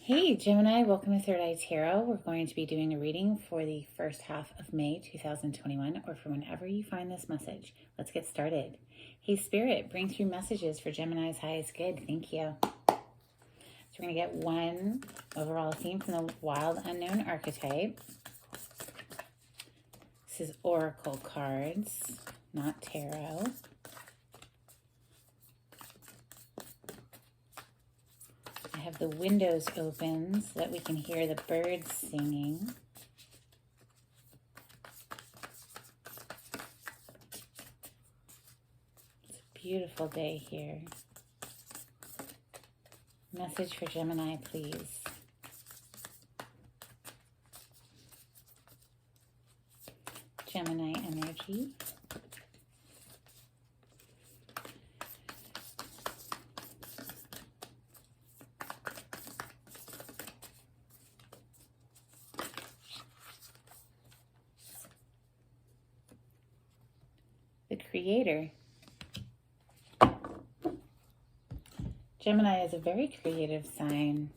Hey Gemini, welcome to Third Eye Tarot. We're going to be doing a reading for the first half of May 2021, or for whenever you find this message. Let's get started. Hey Spirit, bring through messages for Gemini's highest good. Thank you. So we're going to get one overall theme from the Wild Unknown archetype. This is oracle cards, not tarot. I have the windows open so that we can hear the birds singing. It's a beautiful day here. Message for Gemini, please. Gemini energy. The Creator. Gemini is a very creative sign.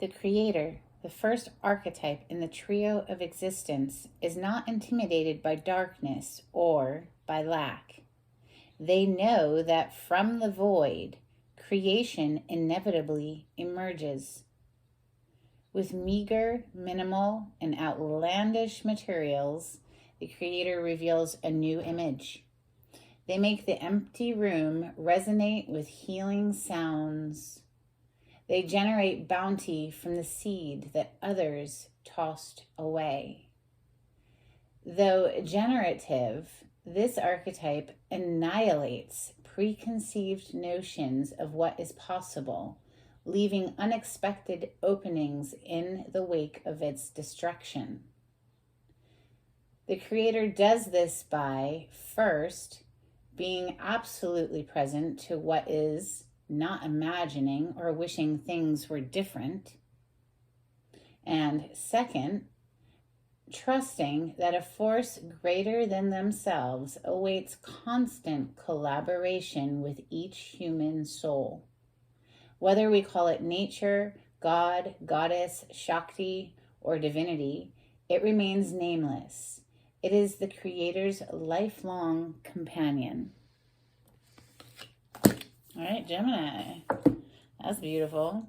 The Creator, the first archetype in the trio of existence, is not intimidated by darkness or by lack. They know that from the void, creation inevitably emerges. With meager, minimal, and outlandish materials, the Creator reveals a new image. They make the empty room resonate with healing sounds. They generate bounty from the seed that others tossed away. Though generative, this archetype annihilates preconceived notions of what is possible, leaving unexpected openings in the wake of its destruction. The Creator does this by, first, being absolutely present to what is, not imagining or wishing things were different. And second, trusting that a force greater than themselves awaits constant collaboration with each human soul. Whether we call it nature, God, goddess, Shakti, or divinity, it remains nameless. It is the Creator's lifelong companion. All right, Gemini. That's beautiful.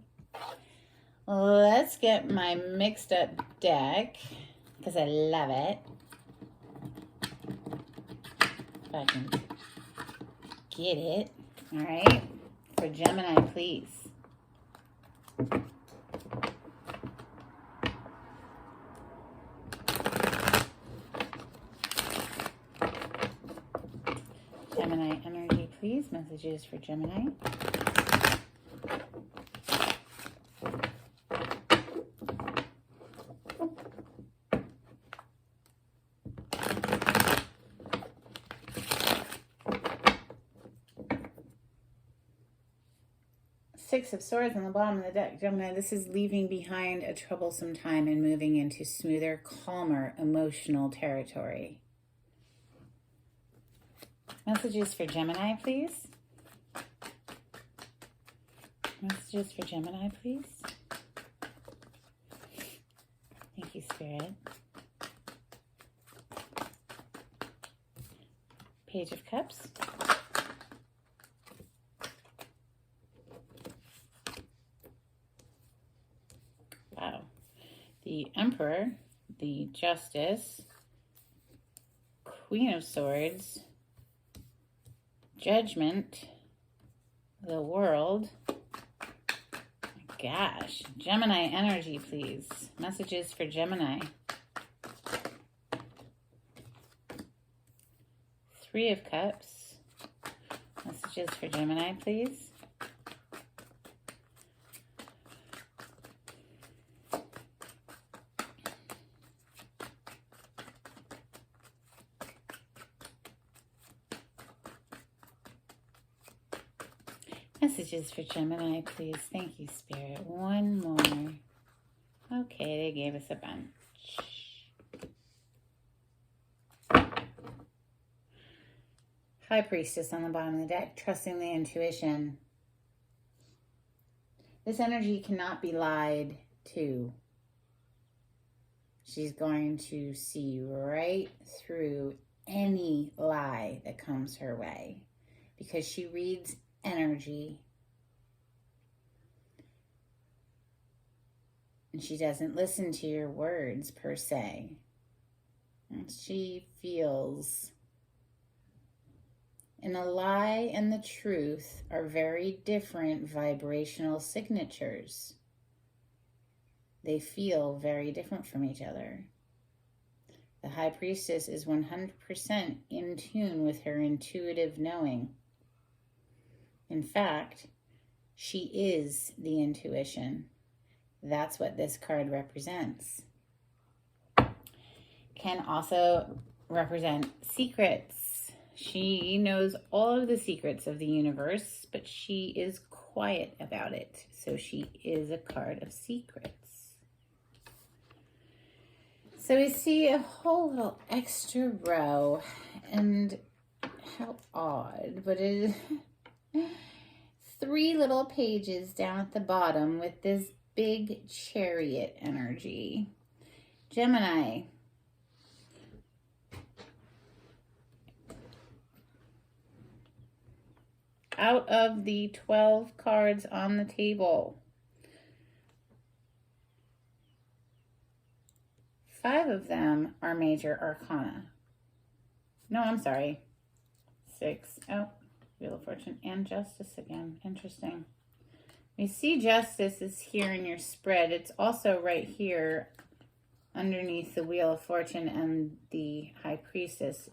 Let's get my mixed up deck because I love it. If I can get it. All right. For Gemini, please. Gemini energy, please. Messages for Gemini. Six of Swords on the bottom of the deck. Gemini, this is leaving behind a troublesome time and moving into smoother, calmer, emotional territory. Messages for Gemini, please. Messages for Gemini, please. Thank you, Spirit. Page of Cups. Wow. The Emperor, the Justice, Queen of Swords, Judgment, the World. My gosh. Gemini energy, please. Messages for Gemini. Three of Cups. Messages for Gemini, please. Messages for Gemini, please. Thank you, Spirit. One more. Okay, they gave us a bunch. High Priestess on the bottom of the deck, trusting the intuition. This energy cannot be lied to. She's going to see right through any lie that comes her way because she reads energy. And she doesn't listen to your words per se. And she feels. And a lie and the truth are very different vibrational signatures. They feel very different from each other. The High Priestess is 100% in tune with her intuitive knowing. In fact, she is the intuition. That's what this card represents. Can also represent secrets. She knows all of the secrets of the universe, but she is quiet about it. So she is a card of secrets. So we see a whole little extra row, and how odd, but it is 3 little pages down at the bottom with this big chariot energy. Gemini. Out of the 12 cards on the table, 5 of them are major arcana. No, I'm sorry. 6. Oh, Wheel of Fortune and Justice again. Interesting. We see Justice is here in your spread. It's also right here underneath the Wheel of Fortune and the High Priestess.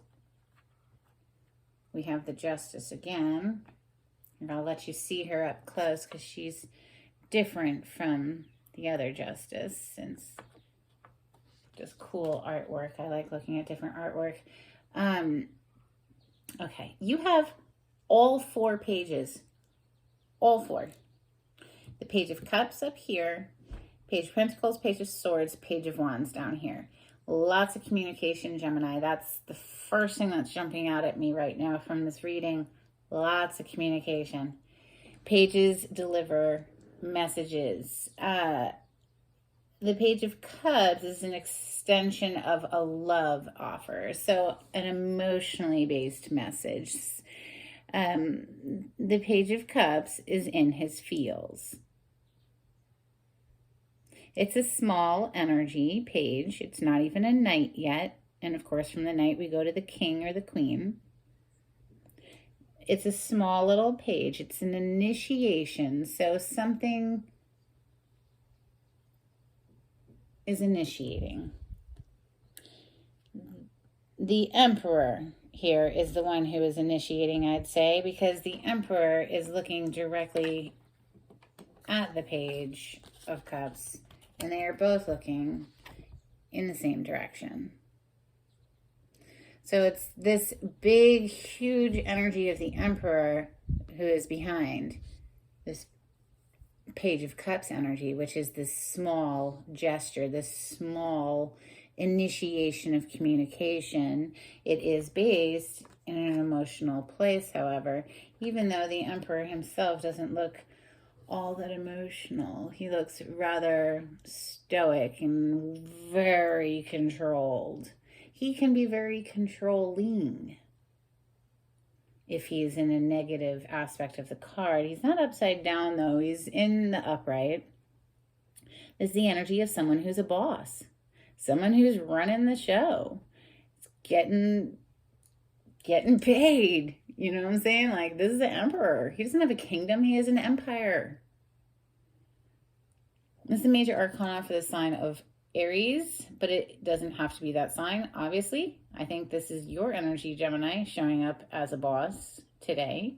We have the Justice again. And I'll let you see her up close because she's different from the other Justice, since just cool artwork. I like looking at different artwork. Okay, you have all 4 pages. All 4. The Page of Cups up here, Page of Pentacles, Page of Swords, Page of Wands down here. Lots of communication, Gemini. That's the first thing that's jumping out at me right now from this reading. Lots of communication. Pages deliver messages. The Page of Cups is an extension of a love offer. So an emotionally based message. The Page of Cups is in his feels. It's a small energy page. It's not even a knight yet. And of course, from the knight, we go to the king or the queen. It's a small little page. It's an initiation. So something is initiating. The Emperor here is the one who is initiating, I'd say, because the Emperor is looking directly at the Page of Cups, and they are both looking in the same direction. So it's this big, huge energy of the Emperor who is behind this Page of Cups energy, which is this small gesture, this small initiation of communication. It is based in an emotional place, however, even though the Emperor himself doesn't look all that emotional. He looks rather stoic and very controlled. He can be very controlling if he's in a negative aspect of the card. He's not upside down, though. He's in the upright. This is the energy of someone who's a boss. Someone who's running the show. It's getting paid. You know what I'm saying? Like, this is the Emperor. He doesn't have a kingdom. He has an empire. This is the major arcana for the sign of Aries, but it doesn't have to be that sign, obviously. I think this is your energy, Gemini, showing up as a boss today.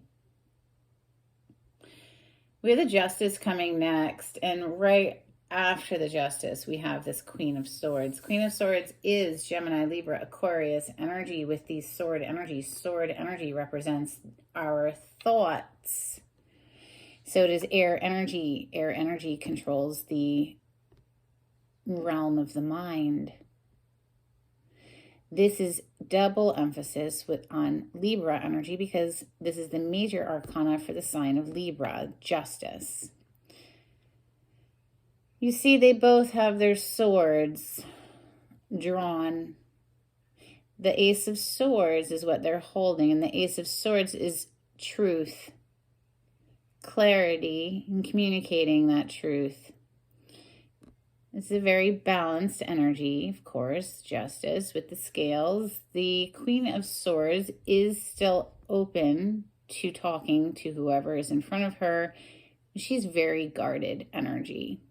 We have the Justice coming next, and right after the Justice, we have this Queen of Swords. Queen of Swords is Gemini, Libra, Aquarius energy with these sword energy. Sword energy represents our thoughts. So does air energy. Air energy controls the realm of the mind. This is double emphasis on Libra energy because this is the major arcana for the sign of Libra, justice. You see, they both have their swords drawn. The Ace of Swords is what they're holding, and the Ace of Swords is truth, clarity, and communicating that truth. It's a very balanced energy, of course, justice with the scales. The Queen of Swords is still open to talking to whoever is in front of her. She's very guarded energy.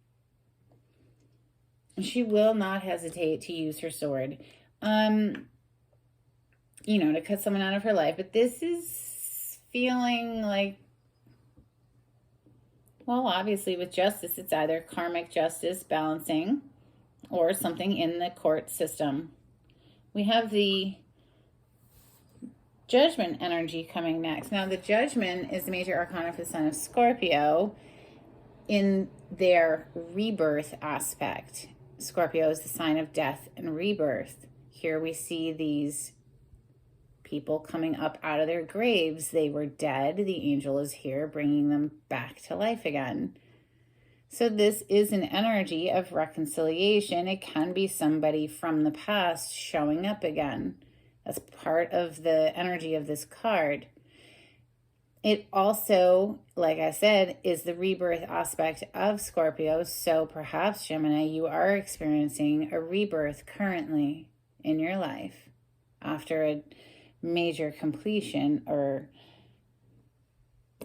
She will not hesitate to use her sword, to cut someone out of her life. But this is feeling like, well, obviously with justice, it's either karmic justice balancing or something in the court system. We have the Judgment energy coming next. Now, the Judgment is the major arcana for the sign of Scorpio in their rebirth aspect. Scorpio is the sign of death and rebirth. Here we see these people coming up out of their graves. They were dead. The angel is here bringing them back to life again. So this is an energy of reconciliation. It can be somebody from the past showing up again. That's part of the energy of this card. It also, like I said, is the rebirth aspect of Scorpio. So perhaps, Gemini, you are experiencing a rebirth currently in your life after a major completion or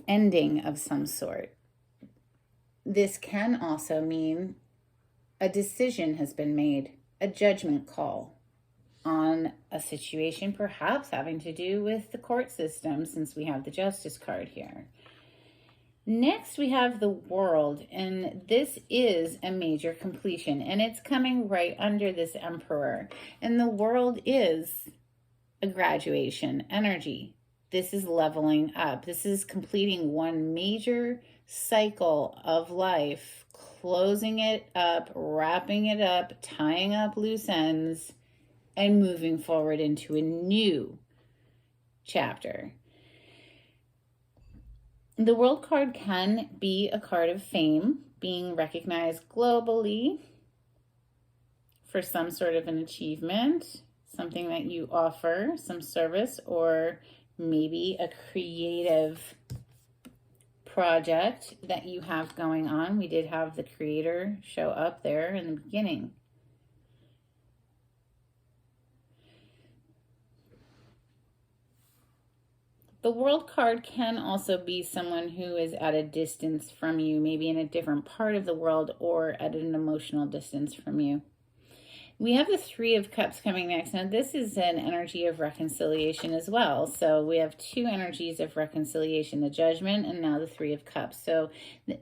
ending of some sort. This can also mean a decision has been made, a judgment call on a situation, perhaps having to do with the court system, since we have the Justice card here. Next, we have the World, and this is a major completion, and it's coming right under this Emperor. And the World is a graduation energy. This is leveling up. This is completing one major cycle of life, closing it up, wrapping it up, tying up loose ends, and moving forward into a new chapter. The World card can be a card of fame, being recognized globally for some sort of an achievement, something that you offer, some service, or maybe a creative project that you have going on. We did have the Creator show up there in the beginning. The World card can also be someone who is at a distance from you, maybe in a different part of the world or at an emotional distance from you. We have the Three of Cups coming next. Now, this is an energy of reconciliation as well. So we have two energies of reconciliation, the Judgment and now the Three of Cups. So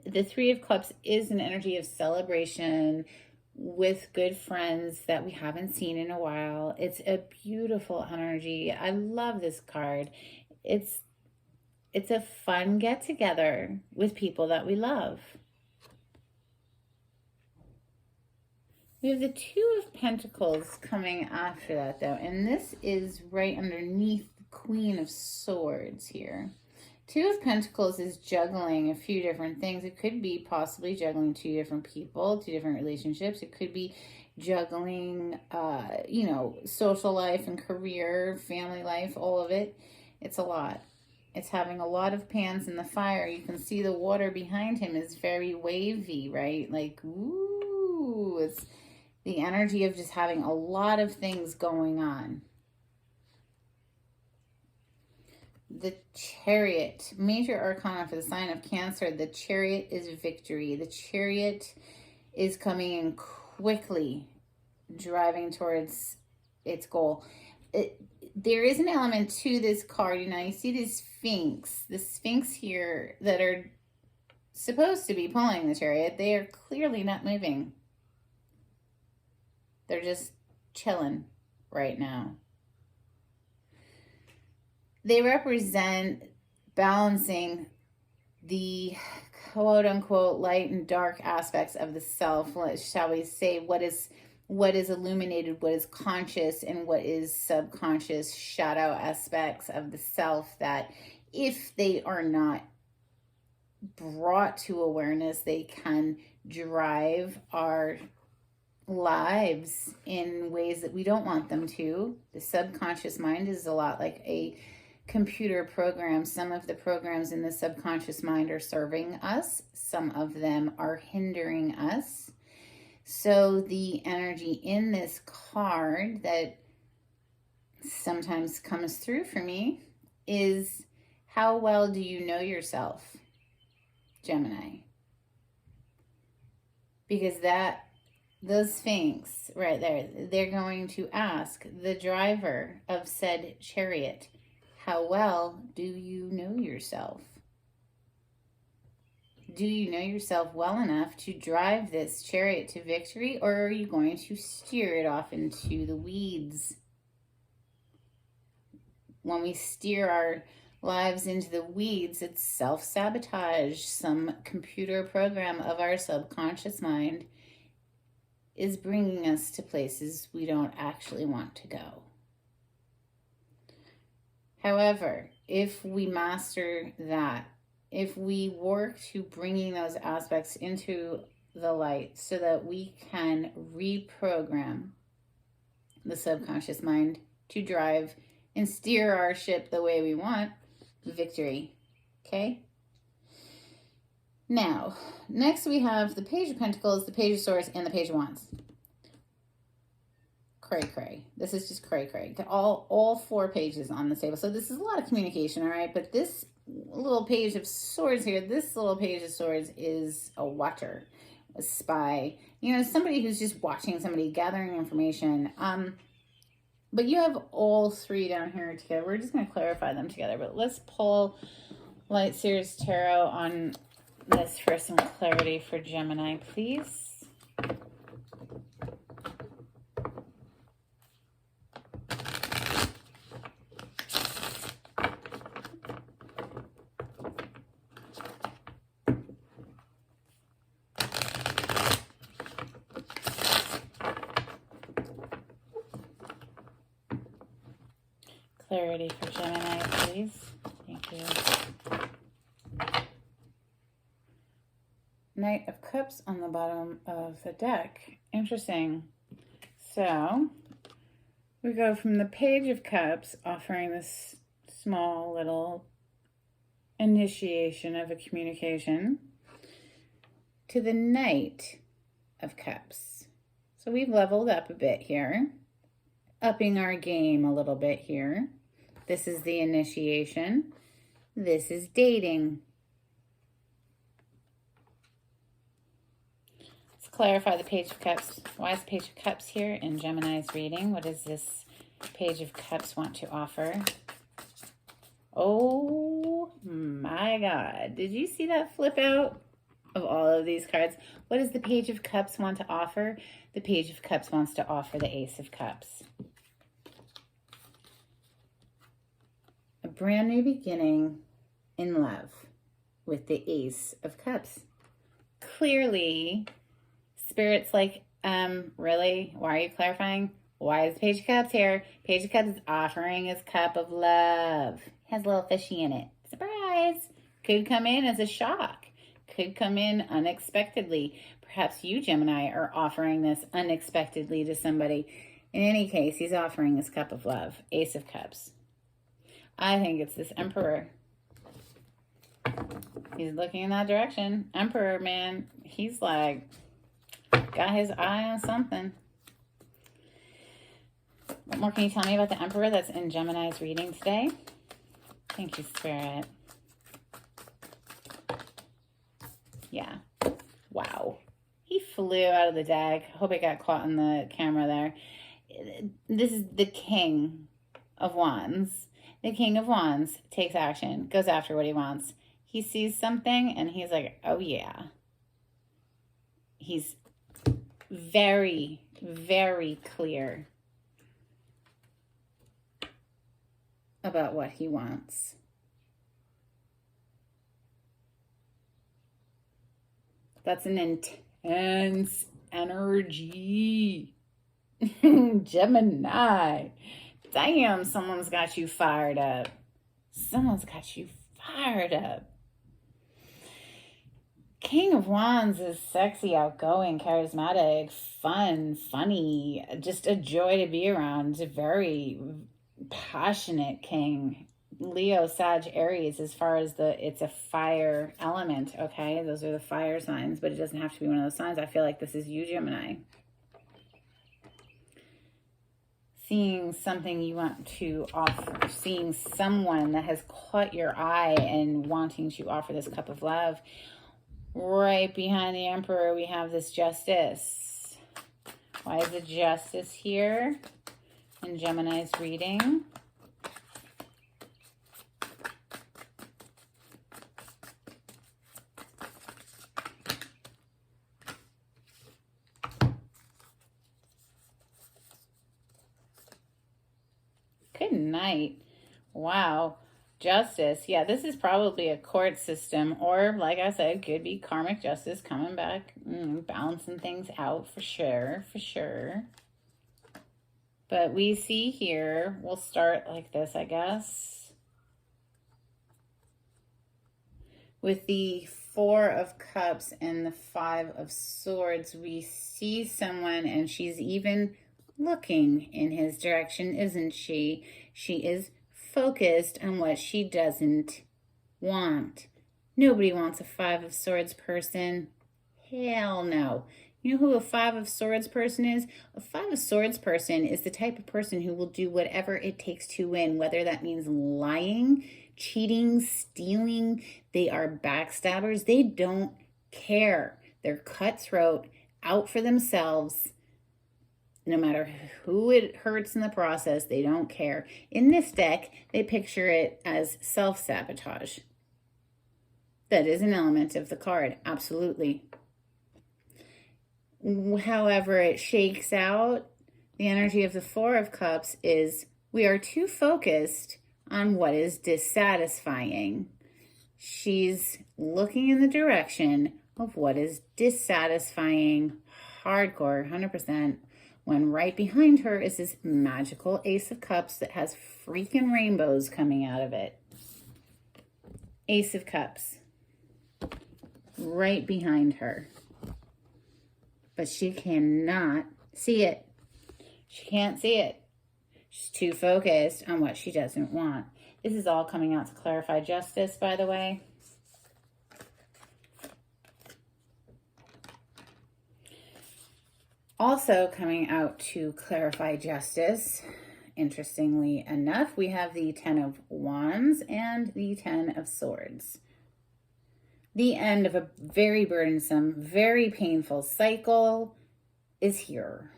the Three of Cups is an energy of celebration with good friends that we haven't seen in a while. It's a beautiful energy. I love this card. It's a fun get-together with people that we love. We have the Two of Pentacles coming after that, though, and this is right underneath the Queen of Swords here. Two of Pentacles is juggling a few different things. It could be possibly juggling two different people, two different relationships. It could be juggling, social life and career, family life, all of it. It's a lot. It's having a lot of pans in the fire. You can see the water behind him is very wavy, right? Like, ooh, it's the energy of just having a lot of things going on. The Chariot, major arcana for the sign of Cancer. The Chariot is victory. The Chariot is coming in quickly, driving towards its goal. There is an element to this card. You see the Sphinx here that are supposed to be pulling the Chariot. They are clearly not moving. They're just chilling right now. They represent balancing the quote unquote light and dark aspects of the self. Shall we say what is illuminated, what is conscious, and what is subconscious shadow aspects of the self that if they are not brought to awareness, they can drive our lives in ways that we don't want them to. The subconscious mind is a lot like a computer program. Some of the programs in the subconscious mind are serving us, some of them are hindering us. So the energy in this card that sometimes comes through for me is, how well do you know yourself, Gemini? Because those Sphinx right there, they're going to ask the driver of said chariot, how well do you know yourself? Do you know yourself well enough to drive this chariot to victory, or are you going to steer it off into the weeds? When we steer our lives into the weeds, it's self-sabotage. Some computer program of our subconscious mind is bringing us to places we don't actually want to go. However, if we master that, if we work to bringing those aspects into the light so that we can reprogram the subconscious mind to drive and steer our ship the way we want, victory. Okay? Now, next we have the Page of Pentacles, the Page of Swords, and the Page of Wands. Cray. This is just cray. All 4 pages on the table. So this is a lot of communication, all right? But this little Page of Swords here, this little Page of Swords is a watcher, a spy, somebody who's just watching somebody, gathering information. But you have all 3 down here together. We're just going to clarify them together. But let's pull Light Seers Tarot on this for some clarity for Gemini, please. Clarity for Gemini, please. Thank you. Knight of Cups on the bottom of the deck. Interesting. So, we go from the Page of Cups, offering this small little initiation of a communication, to the Knight of Cups. So we've leveled up a bit here, upping our game a little bit here. This is the initiation. This is dating. Let's clarify the Page of Cups. Why is the Page of Cups here in Gemini's reading? What does this Page of Cups want to offer? Oh my God. Did you see that flip out of all of these cards? What does the Page of Cups want to offer? The Page of Cups wants to offer the Ace of Cups. A brand new beginning in love with the Ace of Cups. Clearly, Spirit's like, really? Why are you clarifying? Why is the Page of Cups here? Page of Cups is offering his cup of love. Has a little fishy in it. Surprise! Could come in as a shock. Could come in unexpectedly. Perhaps you, Gemini, are offering this unexpectedly to somebody. In any case, he's offering his cup of love. Ace of Cups. I think it's this Emperor. He's looking in that direction. Emperor, man, he's like, got his eye on something. What more can you tell me about the Emperor that's in Gemini's reading today? Thank you, Spirit. Yeah. Wow. He flew out of the deck. Hope it got caught in the camera there. This is the King of Wands. The King of Wands takes action, goes after what he wants. He sees something and he's like, oh yeah. He's very, very clear about what he wants. That's an intense energy. Gemini. Damn, someone's got you fired up. Someone's got you fired up. King of Wands is sexy, outgoing, charismatic, fun, funny, just a joy to be around. A very passionate king. Leo, Sag, Aries, as far as it's a fire element, okay? Those are the fire signs, but it doesn't have to be one of those signs. I feel like this is you, Gemini. Seeing something you want to offer, seeing someone that has caught your eye and wanting to offer this cup of love. Right behind the Emperor, we have this Justice. Why is the Justice here in Gemini's reading? Good night. Wow. Justice. Yeah, this is probably a court system, or like I said, could be karmic justice coming back, balancing things out for sure, for sure. But we see here, we'll start like this, I guess. With the Four of Cups and the Five of Swords, we see someone, and she's even looking in his direction, isn't she? She is focused on what she doesn't want. Nobody wants a Five of Swords person. Hell no. You know who a Five of Swords person is? A Five of Swords person is the type of person who will do whatever it takes to win, whether that means lying, cheating, stealing. They are backstabbers. They don't care. They're cutthroat, out for themselves. No matter who it hurts in the process, they don't care. In this deck, they picture it as self-sabotage. That is an element of the card, absolutely. However it shakes out, the energy of the Four of Cups is we are too focused on what is dissatisfying. She's looking in the direction of what is dissatisfying, hardcore, 100%. When right behind her is this magical Ace of Cups that has freaking rainbows coming out of it. Ace of Cups. Right behind her. But she cannot see it. She can't see it. She's too focused on what she doesn't want. This is all coming out to clarify justice, by the way. Also coming out to clarify justice, interestingly enough, we have the Ten of Wands and the Ten of Swords. The end of a very burdensome, very painful cycle is here.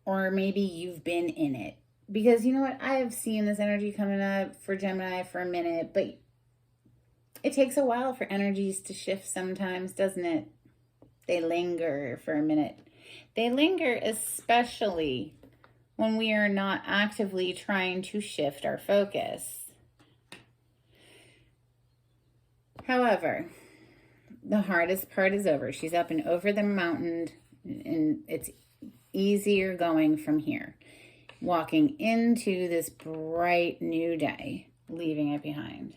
Or maybe you've been in it. Because you know what? I have seen this energy coming up for Gemini for a minute, but it takes a while for energies to shift sometimes, doesn't it? They linger for a minute. They linger especially when we are not actively trying to shift our focus. However, the hardest part is over. She's up and over the mountain, and it's easier going from here. Walking into this bright new day, leaving it behind.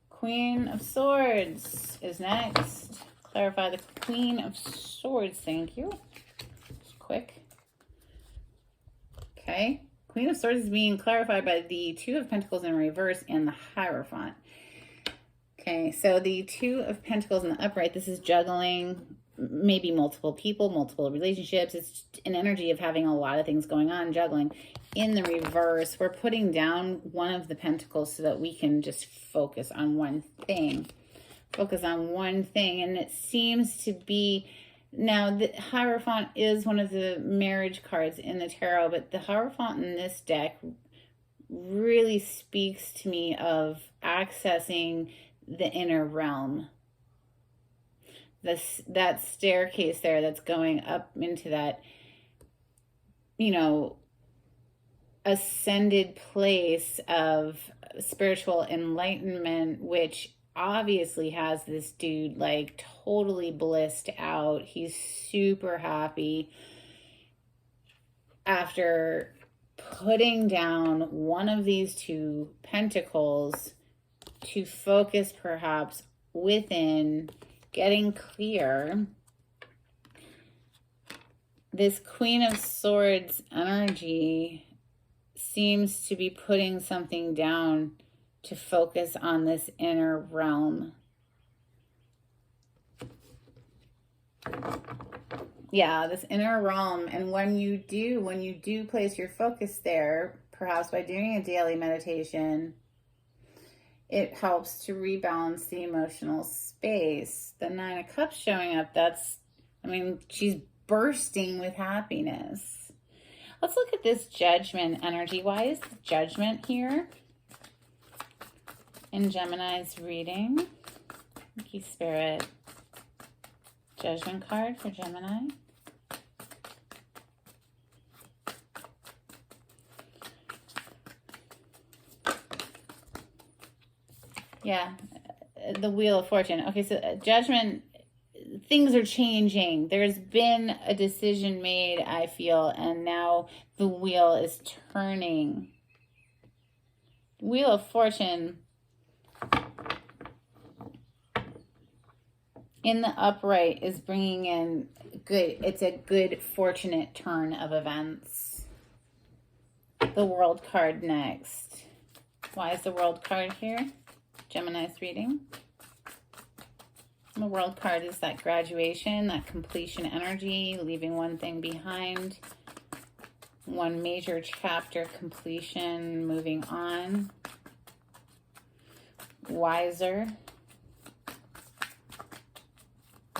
Queen of Swords is next. Clarify the Queen of Swords, thank you. Just quick. Okay. Queen of Swords is being clarified by the Two of Pentacles in reverse and the Hierophant. Okay, so the Two of Pentacles in the upright, this is juggling, maybe multiple people, multiple relationships. It's an energy of having a lot of things going on, juggling. In the reverse, we're putting down one of the pentacles so that we can just focus on one thing. Focus on one thing, and it seems to be, now the Hierophant is one of the marriage cards in the tarot, but the Hierophant in this deck really speaks to me of accessing the inner realm. That staircase there that's going up into that, you know, ascended place of spiritual enlightenment, which obviously has this dude like totally blissed out. He's super happy after putting down one of these two pentacles to focus perhaps within, getting clear. This Queen of Swords energy seems to be putting something down to focus on this inner realm. Yeah, this inner realm. And when you do place your focus there, perhaps by doing a daily meditation, it helps to rebalance the emotional space. The Nine of Cups showing up, she's bursting with happiness. Let's look at this Judgment energy. Why is the Judgment here in Gemini's reading? Thank you, Spirit. Judgment card for Gemini. Yeah, the Wheel of Fortune. Okay, so Judgment, things are changing. There's been a decision made, I feel, and now the wheel is turning. Wheel of Fortune in the upright is bringing in good. It's a good, fortunate turn of events. The World card next. Why is the World card here? Gemini's reading. The World card is that graduation, that completion energy, leaving one thing behind, one major chapter completion, moving on. Wiser,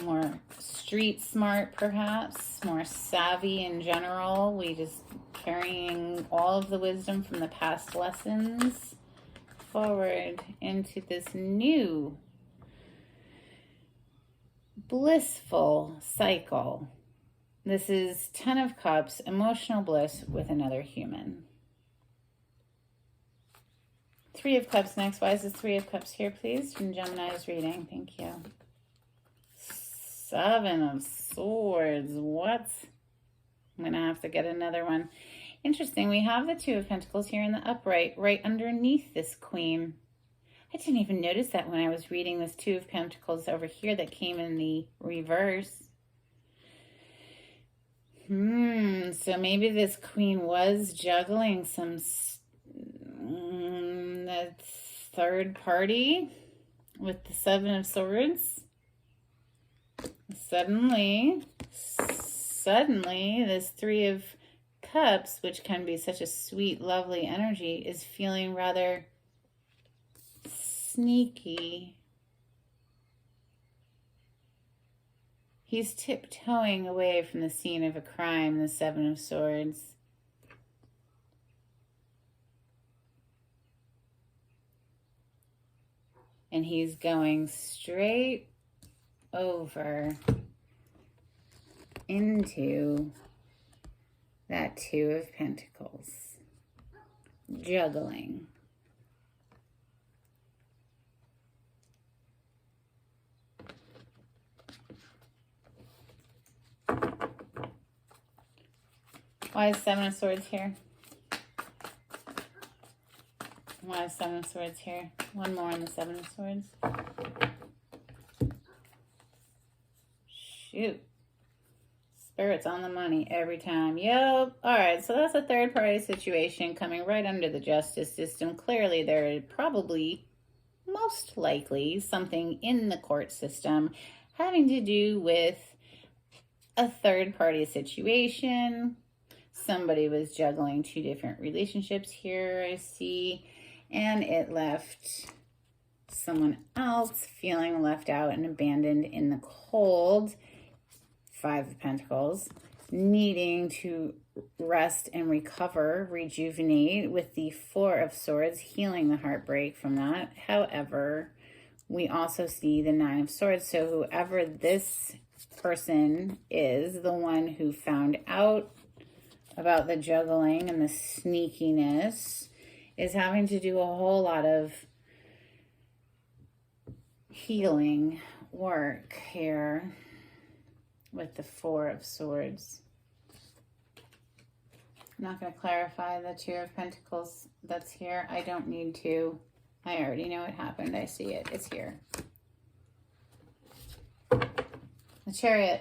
more street smart perhaps, more savvy in general. We just carrying all of the wisdom from the past lessons forward into this new blissful cycle. This is 10 of Cups, emotional bliss with another human. 3 of Cups next. Why is this 3 of Cups here, please? From Gemini's reading. Thank you. 7 of Swords. What? I'm going to have to get another one. Interesting. We have the 2 of Pentacles here in the upright, right underneath this Queen. I didn't even notice that when I was reading this 2 of Pentacles over here that came in the reverse. So maybe this Queen was juggling some that third party with the 7 of Swords. Suddenly, this 3 of Cups, which can be such a sweet, lovely energy, is feeling rather sneaky. He's tiptoeing away from the scene of a crime, the 7 of Swords. And he's going straight over into that 2 of Pentacles. Juggling. Why is 7 of Swords here? Why is 7 of Swords here? One more on the 7 of Swords. Shoot. Spirit's on the money every time. Yep. All right, so that's a third-party situation coming right under the justice system. Clearly, there is probably, most likely, something in the court system having to do with a third-party situation. Somebody was juggling 2 different relationships here, I see, and it left someone else feeling left out and abandoned in the cold. 5 of Pentacles, needing to rest and recover, rejuvenate, with the 4 of Swords, healing the heartbreak from that. However, we also see the 9 of Swords, so whoever this person is, the one who found out about the juggling and the sneakiness, is having to do a whole lot of healing work here with the Four of Swords. I'm not going to clarify the Two of Pentacles that's here. I don't need to. I already know what happened. I see it. It's here. The Chariot.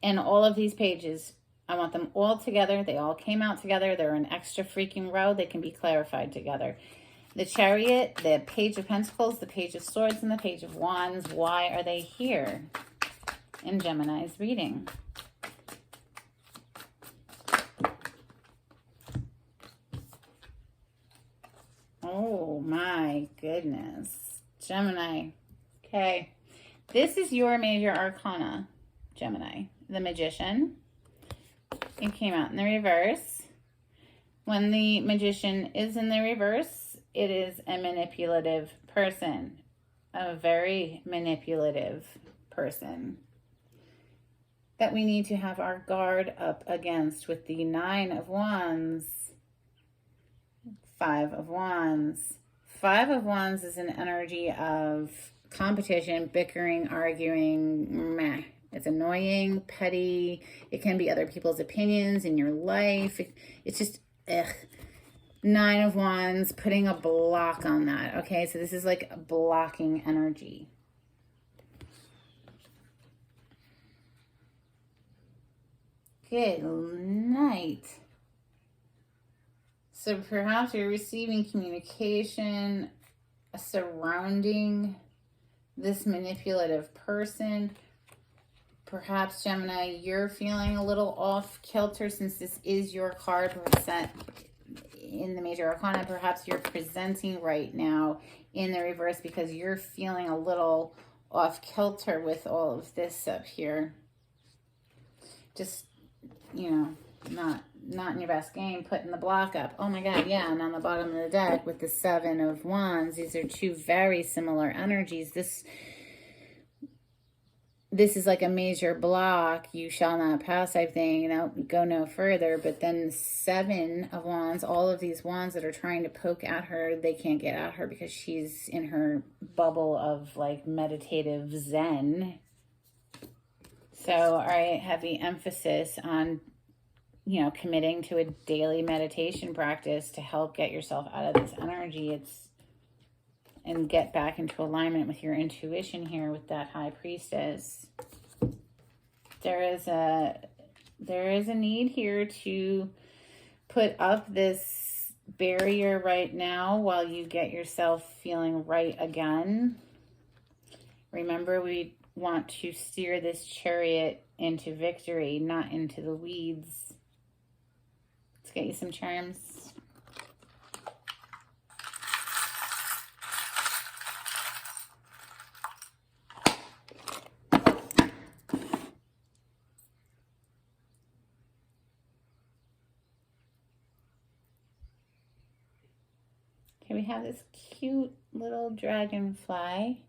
And all of these pages, I want them all together. They all came out together. They're an extra freaking row. They can be clarified together. The Chariot, the Page of Pentacles, the Page of Swords, and the Page of Wands. Why are they here in Gemini's reading? Oh my goodness. Gemini. Okay. This is your major arcana, Gemini. The Magician. It came out in the reverse. When the Magician is in the reverse, it is a manipulative person. A very manipulative person that we need to have our guard up against with the Nine of Wands, Five of Wands. Five of Wands is an energy of competition, bickering, arguing, meh. It's annoying, petty. It can be other people's opinions in your life. It's just, ugh. Nine of Wands, putting a block on that. Okay, so this is like a blocking energy. Good night. So perhaps you're receiving communication surrounding this manipulative person. Perhaps, Gemini, you're feeling a little off kilter since this is your card present in the major arcana. Perhaps you're presenting right now in the reverse because you're feeling a little off kilter with all of this up here. Just, you know, not in your best game, putting the block up. Oh my God, yeah, and on the bottom of the deck with the Seven of Wands, these are two very similar energies. This is like a major block, you shall not pass type thing, you know, go no further. But then the Seven of Wands, all of these wands that are trying to poke at her, they can't get at her because she's in her bubble of like meditative zen. So, all right, heavy emphasis on, you know, committing to a daily meditation practice to help get yourself out of this energy. And get back into alignment with your intuition here with that High Priestess. There is a need here to put up this barrier right now while you get yourself feeling right again. Remember, we want to steer this chariot into victory, not into the weeds. Let's get you some charms. Okay, we have this cute little dragonfly.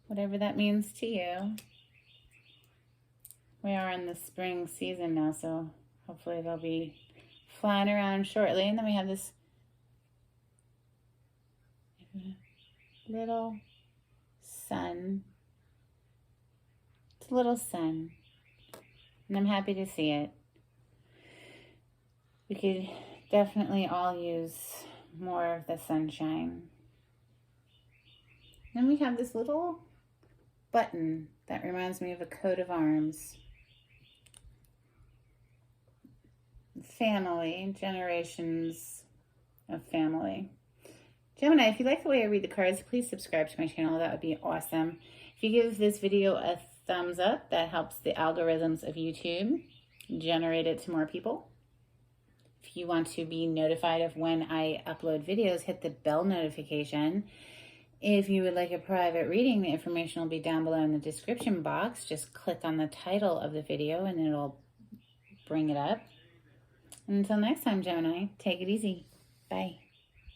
Whatever that means to you. We are in the spring season now, so hopefully they'll be flying around shortly. And then we have this little sun. It's a little sun. And I'm happy to see it. We could definitely all use more of the sunshine. Then we have this little button that reminds me of a coat of arms. Family, generations of family. Gemini, if you like the way I read the cards, please subscribe to my channel. That would be awesome. If you give this video a thumbs up, that helps the algorithms of YouTube generate it to more people. If you want to be notified of when I upload videos, hit the bell notification. If you would like a private reading, the information will be down below in the description box. Just click on the title of the video and it'll bring it up. Until next time, Gemini, take it easy. Bye.